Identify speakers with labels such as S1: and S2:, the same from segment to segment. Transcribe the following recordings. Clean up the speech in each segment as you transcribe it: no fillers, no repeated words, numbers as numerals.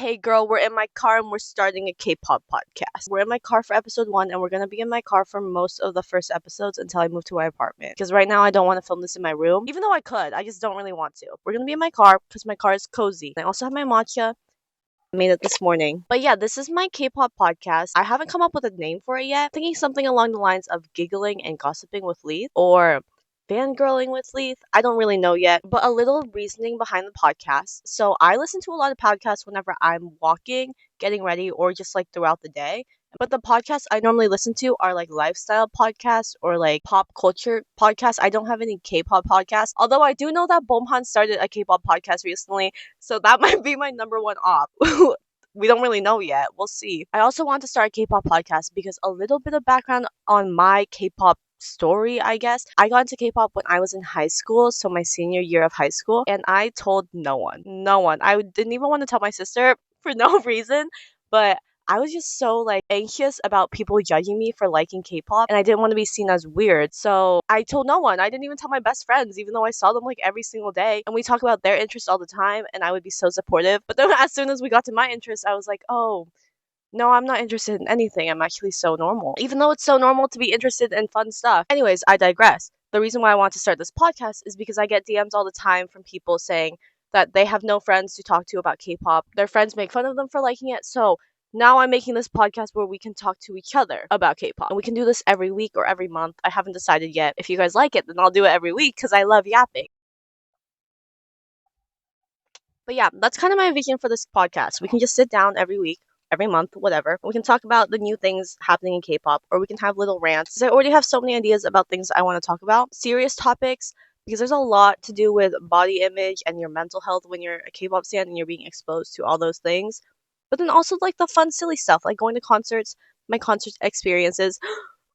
S1: Hey girl, we're in my car and we're starting a K-pop podcast. We're in my car for episode 1 and we're gonna be in my car for most of the first episodes until I move to my apartment. Because right now I don't want to film this in my room, even though I could, I just don't really want to. We're gonna be in my car because my car is cozy. I also have my matcha. I made it this morning. But yeah, this is my K-pop podcast. I haven't come up with a name for it yet. Thinking something along the lines of giggling and gossiping with leth or fangirling with leth. I don't really know yet, but a little reasoning behind the podcast. So I listen to a lot of podcasts whenever I'm walking, getting ready, or just like throughout the day. But the podcasts I normally listen to are like lifestyle podcasts or like pop culture podcasts. I don't have any K-pop podcasts, although I do know that Bomhan started a K-pop podcast recently, so that might be my number one op. We don't really know yet. We'll see. I also want to start a K-pop podcast because a little bit of background on my K-pop story, I guess. I got into K-pop when I was in high school, so my senior year of high school, and I told no one. No one. I didn't even want to tell my sister for no reason, but I was just so like anxious about people judging me for liking K-pop, and I didn't want to be seen as weird. So I told no one. I didn't even tell my best friends, even though I saw them like every single day, and we talk about their interests all the time, and I would be so supportive. But then as soon as we got to my interests, I was like, oh, no, I'm not interested in anything. I'm actually so normal. Even though it's so normal to be interested in fun stuff. Anyways, I digress. The reason why I want to start this podcast is because I get DMs all the time from people saying that they have no friends to talk to about K-pop. Their friends make fun of them for liking it. So now I'm making this podcast where we can talk to each other about K-pop. And we can do this every week or every month. I haven't decided yet. If you guys like it, then I'll do it every week because I love yapping. But yeah, that's kind of my vision for this podcast. We can just sit down every week, every month, whatever. We can talk about the new things happening in K-pop, or we can have little rants. Because I already have so many ideas about things I want to talk about. Serious topics, because there's a lot to do with body image and your mental health when you're a K-pop fan and you're being exposed to all those things. But then also like the fun, silly stuff, like going to concerts, my concert experiences.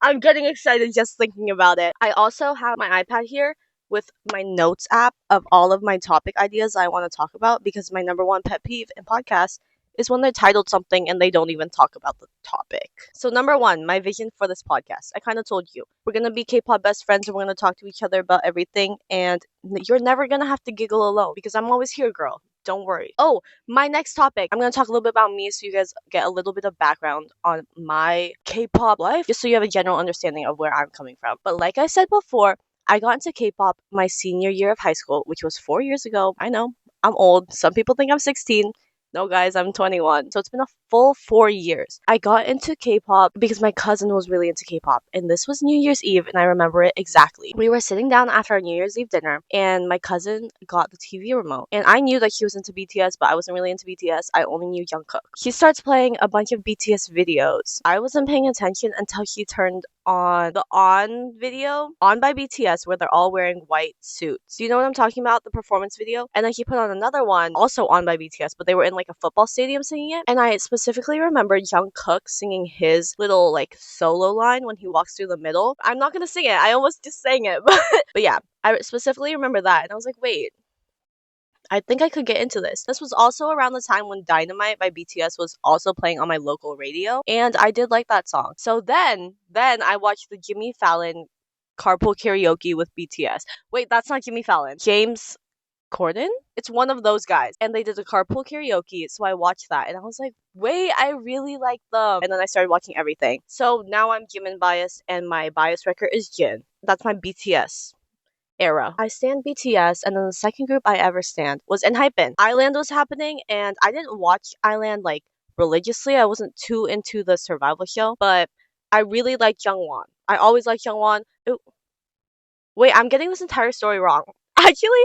S1: I'm getting excited just thinking about it. I also have my iPad here with my notes app of all of my topic ideas I want to talk about, because my number one pet peeve in podcasts is when they're titled something and they don't even talk about the topic. So number one, my vision for this podcast. I kind of told you. We're going to be K-pop best friends and we're going to talk to each other about everything, and you're never going to have to giggle alone because I'm always here, girl. Don't worry. Oh, my next topic. I'm going to talk a little bit about me so you guys get a little bit of background on my K-pop life, just so you have a general understanding of where I'm coming from. But like I said before, I got into K-pop my senior year of high school, which was 4 years ago. I know, I'm old. Some people think I'm 16. No, guys, I'm 21. So it's been a full 4 years. I got into K-pop because my cousin was really into K-pop. And this was New Year's Eve, and I remember it exactly. We were sitting down after our New Year's Eve dinner, and my cousin got the TV remote. And I knew that he was into BTS, but I wasn't really into BTS. I only knew Jungkook. He starts playing a bunch of BTS videos. I wasn't paying attention until he turned on the On video, On by BTS, where they're all wearing white suits. Do you know what I'm talking about? The performance video? And then he put on another one, also On by BTS, but they were in like a football stadium singing it. And I specifically remember Jungkook singing his little like solo line when he walks through the middle. I'm not gonna sing it. I almost just sang it. But yeah, I specifically remember that. And I was like, wait, I think I could get into this. This was also around the time when Dynamite by BTS was also playing on my local radio, and I did like that song. So then I watched the Jimmy Fallon Carpool Karaoke with BTS. Wait, that's not Jimmy Fallon. James Corden? It's one of those guys. And they did a carpool karaoke, so I watched that, and I was like, wait, I really like them. And then I started watching everything. So now I'm Jimin biased, and my bias record is Jin. That's my BTS era. I stan BTS, and then the second group I ever stan was enha. Island was happening, and I didn't watch Island like religiously. I wasn't too into the survival show, but I really liked Jungwon. I always liked Jungwon. Ooh. Wait, I'm getting this entire story wrong. Actually,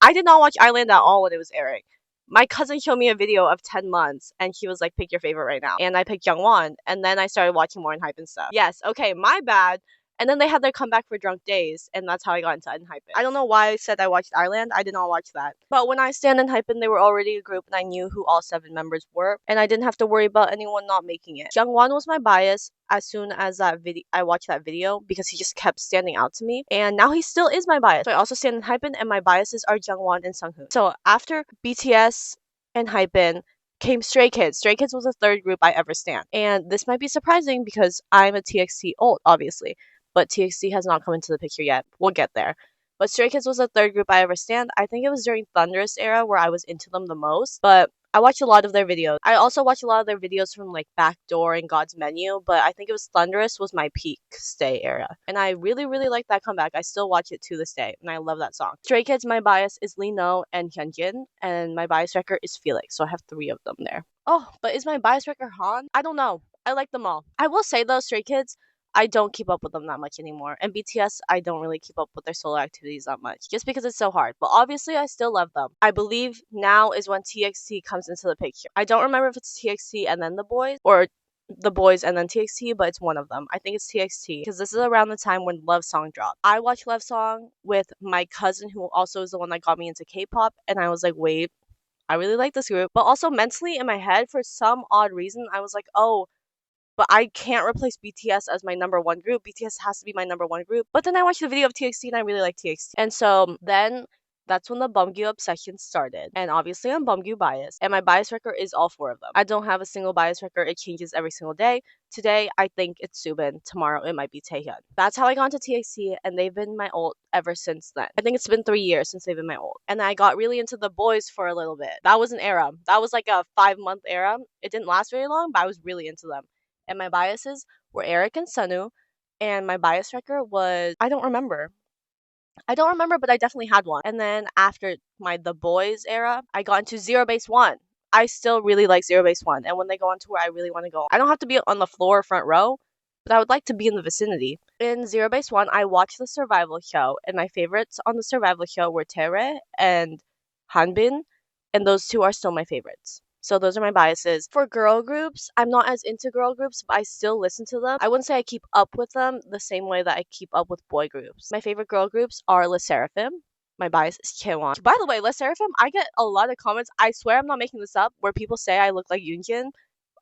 S1: I did not watch Island at all when it was airing. My cousin showed me a video of 10 months, and she was like, pick your favorite right now. And I picked Jungwon, and then I started watching more enha stuff. Yes, okay, my bad. And then they had their comeback for Drunk Days, and that's how I got into enha. I don't know why I said I watched Island. I did not watch that. But when I stan enha, they were already a group, and I knew who all 7 members were, and I didn't have to worry about anyone not making it. Jungwon was my bias as soon as I watched that video, because he just kept standing out to me, and now he still is my bias. So I also stan enha, and my biases are Jungwon and Sunghoon. So after BTS and enha came Stray Kids. Stray Kids was the third group I ever stan. And this might be surprising because I'm a TXT ult, obviously. But TXT has not come into the picture yet. We'll get there. But Stray Kids was the third group I ever stan. I think it was during Thunderous era where I was into them the most. But I watched a lot of their videos. I also watched a lot of their videos from like Backdoor and God's Menu, but I think it was Thunderous was my peak Stay era. And I really, really like that comeback. I still watch it to this day, and I love that song. Stray Kids, my bias is Lee Know and Hyunjin, and my bias record is Felix, so I have 3 of them there. Oh, but is my bias record Han? I don't know. I like them all. I will say though, Stray Kids, I don't keep up with them that much anymore. And BTS, I don't really keep up with their solo activities that much, just because it's so hard. But obviously, I still love them. I believe now is when TXT comes into the picture. I don't remember if it's TXT and then the boys, or the boys and then TXT, but it's one of them. I think it's TXT, because this is around the time when Love Song dropped. I watched Love Song with my cousin, who also is the one that got me into K-pop, and I was like, wait, I really like this group. But also mentally in my head, for some odd reason, I was like, oh, but I can't replace BTS as my number one group. BTS has to be my number one group. But then I watched the video of TXT and I really like TXT. And so then that's when the beomgyu obsession started. And obviously I'm beomgyu biased. And my bias record is all 4 of them. I don't have a single bias record. It changes every single day. Today, I think it's Subin. Tomorrow, it might be Taehyun. That's how I got into TXT, and they've been my ult ever since then. I think it's been 3 years since they've been my ult. And I got really into the boys for a little bit. That was an era. That was like a 5-month era. It didn't last very long, but I was really into them. And my biases were Eric and Sunu, and my bias record was, I don't remember, but I definitely had one. And then after the boys era, I got into Zero Base One. I still really like Zero Base One, and when they go on tour, I really want to go. I don't have to be on the floor or front row, but I would like to be in the vicinity. In Zero Base One, I watched the survival show, and my favorites on the survival show were Tere and Hanbin, and those 2 are still my favorites. So those are my biases. For girl groups, I'm not as into girl groups, but I still listen to them. I wouldn't say I keep up with them the same way that I keep up with boy groups. My favorite girl groups are lsfm. My bias is Chaewon. By the way, lsfm, I get a lot of comments, I swear I'm not making this up, where people say I look like Yoonjin.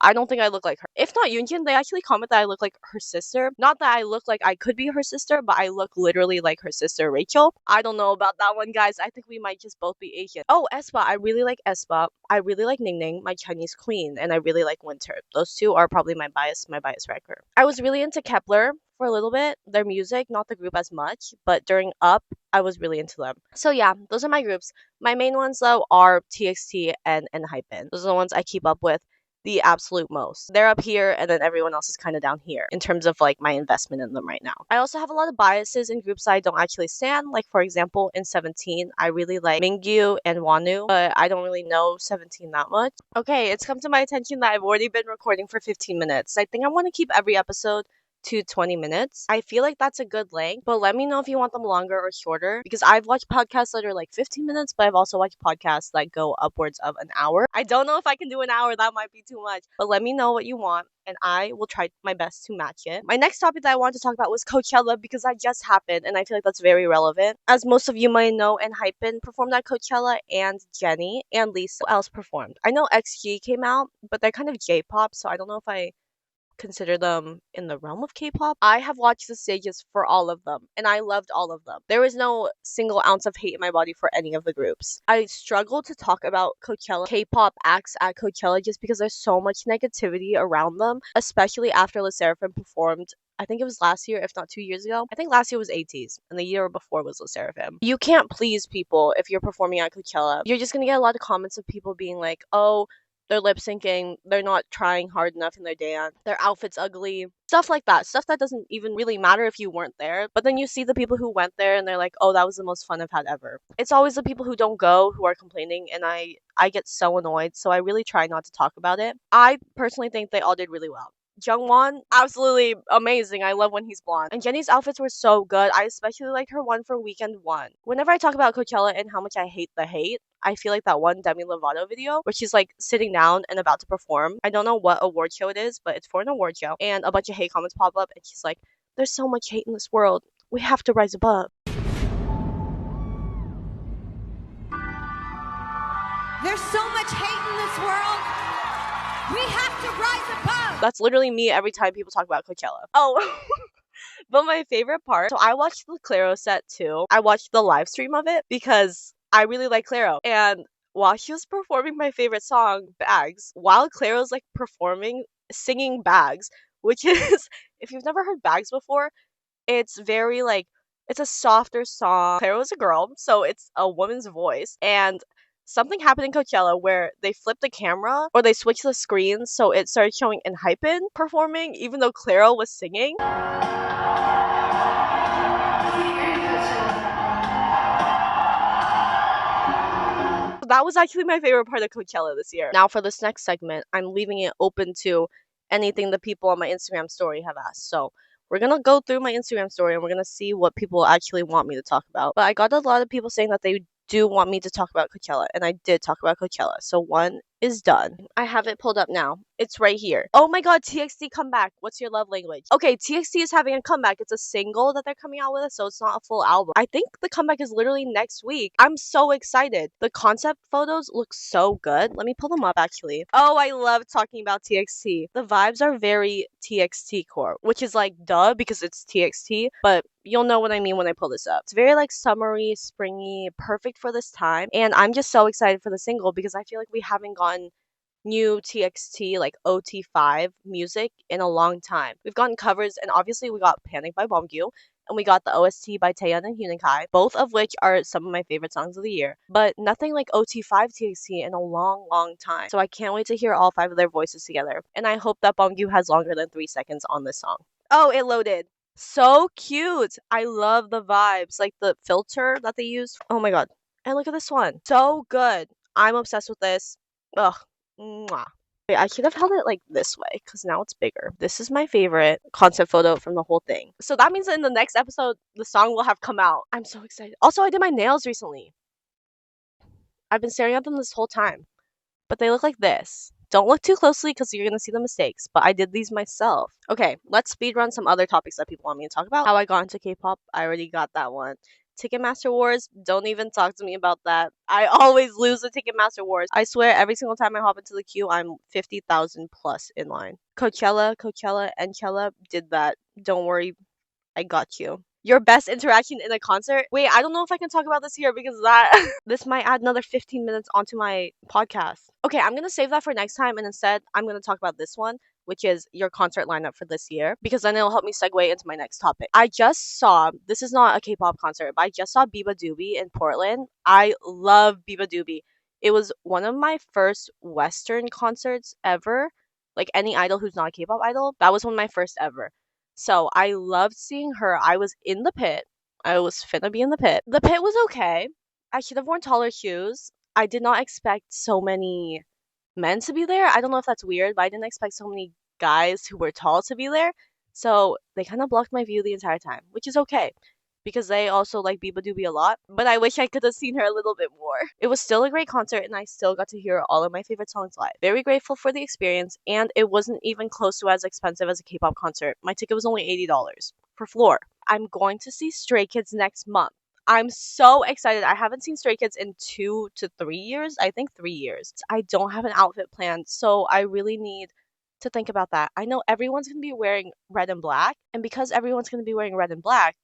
S1: I don't think I look like her. If not Yoonjin, they actually comment that I look like her sister. Not that I look like I could be her sister, but I look literally like her sister, Rachel. I don't know about that one, guys. I think we might just both be Asian. Oh, aespa. I really like aespa. I really like Ningning, my Chinese queen, and I really like Winter. Those 2 are probably my bias record. I was really into Kepler for a little bit. Their music, not the group as much, but during Up, I was really into them. So yeah, those are my groups. My main ones though are TXT and enhypen. Those are the ones I keep up with the absolute most. They're up here, and then everyone else is kind of down here in terms of like my investment in them right now. I also have a lot of biases in groups I don't actually stand. Like for example, in 17, I really like Mingyu and Wonu, but I don't really know 17 that much. Okay, it's come to my attention that I've already been recording for 15 minutes. I think I want to keep every episode to 20 minutes. I feel like that's a good length, but let me know if you want them longer or shorter, because I've watched podcasts that are like 15 minutes, but I've also watched podcasts that go upwards of an hour. I don't know if I can do an hour, that might be too much, but let me know what you want and I will try my best to match it. My next topic that I wanted to talk about was Coachella, because that just happened and I feel like that's very relevant. As most of you might know, enhypen performed at Coachella, and Jennie and Lisa else performed. I know XG came out, but they're kind of J-pop, so I don't know if I consider them in the realm of K-pop. I have watched the stages for all of them, and I loved all of them. There was no single ounce of hate in my body for any of the groups. I struggle to talk about Coachella, K-pop acts at Coachella, just because there's so much negativity around them, especially after LE SSERAFIM performed. I think it was last year, if not 2 years ago. I think last year was ATEEZ, and the year before was LE SSERAFIM. You can't please people if you're performing at Coachella. You're just gonna get a lot of comments of people being like, oh, they're lip syncing, they're not trying hard enough in their dance, their outfit's ugly, stuff like that. Stuff that doesn't even really matter if you weren't there. But then you see the people who went there and they're like, oh, that was the most fun I've had ever. It's always the people who don't go who are complaining, and I get so annoyed, so I really try not to talk about it. I personally think they all did really well. Jungwon, absolutely amazing. I love when he's blonde. And Jennie's outfits were so good. I especially liked her one for Weekend 1. Whenever I talk about Coachella and how much I hate the hate, I feel like that one Demi Lovato video where she's like sitting down and about to perform. I don't know what award show it is, but it's for an award show. And a bunch of hate comments pop up and she's like, there's so much hate in this world. We have to rise above.
S2: There's so much hate in this world. We have to rise above.
S1: That's literally me every time people talk about Coachella. Oh, but my favorite part, so I watched the Clairo set too. I watched the live stream of it because I really like Clairo. And while she was performing my favorite song, Bags, while Clairo's like performing, singing Bags, which is, if you've never heard Bags before, it's very like, It's a softer song. Clara was a girl, so it's a woman's voice. And something happened in Coachella where they flipped the camera or they switched the screens so it started showing enha performing even though Clara was singing. That was actually my favorite part of Coachella this year. Now for this next segment, I'm leaving it open to anything the people on my Instagram story have asked. So we're gonna go through my Instagram story and we're gonna see what people actually want me to talk about. But I got a lot of people saying that they do want me to talk about Coachella, and I did talk about Coachella. So one is done. I have it pulled up now. It's right here. Oh my god, TXT comeback. What's your love language? Okay, TXT is having a comeback. It's a single that they're coming out with, so it's not a full album. I think the comeback is literally next week. I'm so excited. The concept photos look so good. Let me pull them up actually. Oh, I love talking about TXT. The vibes are very TXT core, which is like duh because it's TXT, but you'll know what I mean when I pull this up. It's very like summery, springy, perfect for this time. And I'm just so excited for the single because I feel like we haven't gotten new TXT like OT5 music in a long time. We've gotten covers, and obviously we got Panic by beomgyu, and we got the OST by Taeyeon and Hyunkai, both of which are some of my favorite songs of the year, but nothing like OT5 TXT in a long time. So I can't wait to hear all 5 of their voices together, and I hope that beomgyu has longer than 3 seconds on this song. Oh, it loaded. So cute. I love the vibes, like the filter that they used. Oh my god. And look at this one. So good. I'm obsessed with this. Ugh. Mwah. Wait, I should have held it like this way because now it's bigger. This is my favorite concept photo from the whole thing. So that means that in the next episode, the song will have come out. I'm so excited. Also, I did my nails recently. I've been staring at them this whole time, but they look like this. Don't look too closely because you're going to see the mistakes, but I did these myself. Okay, let's speedrun some other topics that people want me to talk about. How I got into K-pop, I already got that one. Ticketmaster Wars, don't even talk to me about that. I always lose the Ticketmaster Wars. I swear every single time I hop into the queue, I'm 50,000 plus in line. Coachella, Enchella did that. Don't worry, I got you. Your best interaction in a concert? Wait, I don't know if I can talk about this here because that this might add another 15 minutes onto my podcast. Okay, I'm gonna save that for next time, and instead I'm gonna talk about this one, which is your concert lineup for this year, because then it'll help me segue into my next topic. I just saw, this is not a K-pop concert, but I just saw beomgyu in Portland. I love beomgyu. It was one of my first Western concerts ever. Like any idol who's not a K-pop idol, that was one of my first ever. So I loved seeing her. I was in the pit. I was finna be in the pit. The pit was okay. I should have worn taller shoes. I did not expect so many men to be there. I don't know if that's weird, but I didn't expect so many guys who were tall to be there. So they kind of blocked my view the entire time, which is okay because they also like beomgyu a lot, but I wish I could have seen her a little bit more. It was still a great concert, and I still got to hear all of my favorite songs live. Very grateful for the experience, and it wasn't even close to as expensive as a K-pop concert. My ticket was only $80 per floor. I'm going to see Stray Kids next month. I'm so excited. I haven't seen Stray Kids in 2 to 3 years. I think 3 years. I don't have an outfit planned, so I really need to think about that. I know everyone's going to be wearing red and black, and because everyone's going to be wearing red and black,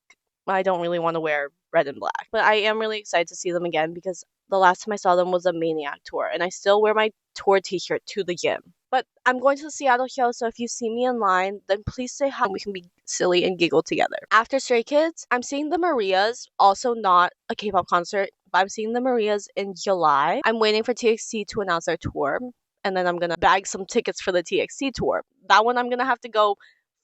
S1: I don't really want to wear red and black. But I am really excited to see them again because the last time I saw them was a Maniac tour, and I still wear my tour t-shirt to the gym. But I'm going to the Seattle show, so if you see me in line, then please say hi. We can be silly and giggle together. After Stray Kids, I'm seeing the Marias, also not a K-pop concert, but I'm seeing the Marias in July. I'm waiting for TXT to announce their tour, and then I'm gonna bag some tickets for the TXT tour. That one I'm gonna have to go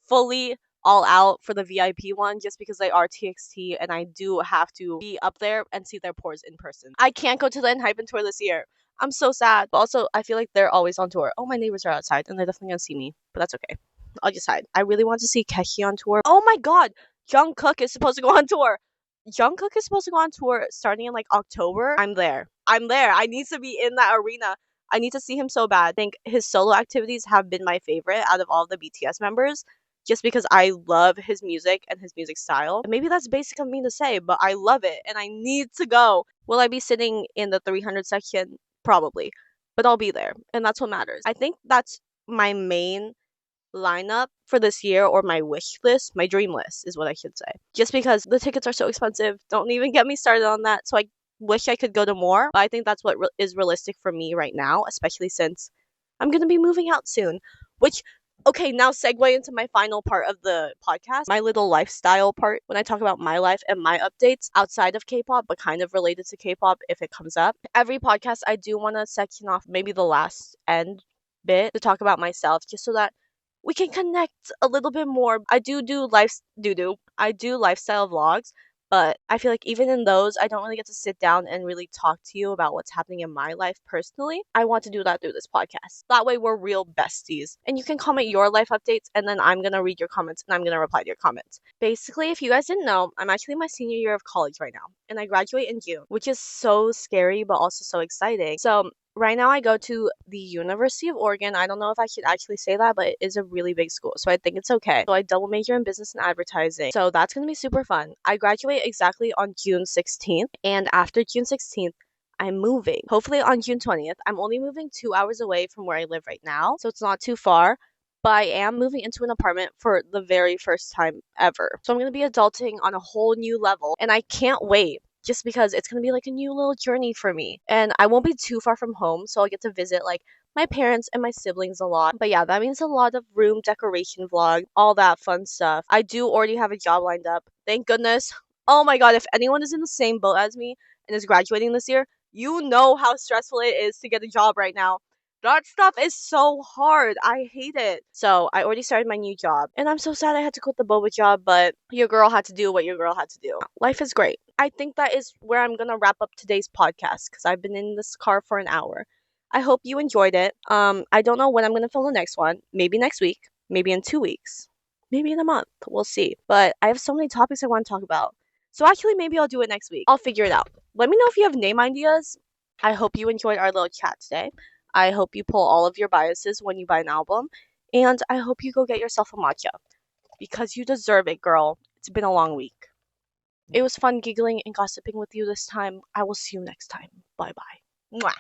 S1: fully all out for the VIP one just because they are TXT and I do have to be up there and see their pores in person. I can't go to the enha tour this year. I'm so sad. But also, I feel like they're always on tour. Oh, my neighbors are outside and they're definitely gonna see me, but that's okay. I'll just hide. I really want to see Keshi on tour. Oh my god! Jungkook is supposed to go on tour. Jungkook is supposed to go on tour starting in like October. I'm there. I need to be in that arena. I need to see him so bad. I think his solo activities have been my favorite out of all the BTS members, just because I love his music and his music style. And maybe that's basic of me to say, but I love it and I need to go. Will I be sitting in the 300 section? Probably. But I'll be there, and that's what matters. I think that's my main lineup for this year, or my wish list, my dream list is what I should say. Just because the tickets are so expensive, don't even get me started on that. So I wish I could go to more, but I think that's what is realistic for me right now, especially since I'm going to be moving out soon, which Okay, now segue into my final part of the podcast, my little lifestyle part, when I talk about my life and my updates outside of K-pop, but kind of related to K-pop if it comes up. Every podcast, I do want to section off maybe the last end bit to talk about myself, just so that we can connect a little bit more. I do lifestyle vlogs, but I feel like even in those, I don't really get to sit down and really talk to you about what's happening in my life personally. I want to do that through this podcast. That way, we're real besties. And you can comment your life updates, and then I'm going to read your comments and I'm going to reply to your comments. Basically, if you guys didn't know, I'm actually in my senior year of college right now, and I graduate in June, which is so scary, but also so exciting. So, right now I go to the University of Oregon. I don't know if I should actually say that, but it is a really big school, so I think it's okay. So I double major in business and advertising. So that's going to be super fun. I graduate exactly on June 16th, and after June 16th, I'm moving. Hopefully on June 20th. I'm only moving 2 hours away from where I live right now, so it's not too far. But I am moving into an apartment for the very first time ever. So I'm going to be adulting on a whole new level, and I can't wait just because it's going to be like a new little journey for me. And I won't be too far from home, so I'll get to visit like my parents and my siblings a lot. But yeah, that means a lot of room decoration vlog, all that fun stuff. I do already have a job lined up. Thank goodness. Oh my god, if anyone is in the same boat as me and is graduating this year, you know how stressful it is to get a job right now. That stuff is so hard. I hate it. So I already started my new job. And I'm so sad I had to quit the boba job, but your girl had to do what your girl had to do. Life is great. I think that is where I'm going to wrap up today's podcast because I've been in this car for an hour. I hope you enjoyed it. I don't know when I'm going to film the next one. Maybe next week. Maybe in 2 weeks. Maybe in a month. We'll see. But I have so many topics I want to talk about. So actually, maybe I'll do it next week. I'll figure it out. Let me know if you have name ideas. I hope you enjoyed our little chat today. I hope you pull all of your biases when you buy an album. And I hope you go get yourself a matcha. Because you deserve it, girl. It's been a long week. It was fun giggling and gossiping with you this time. I will see you next time. Bye bye. Mwah.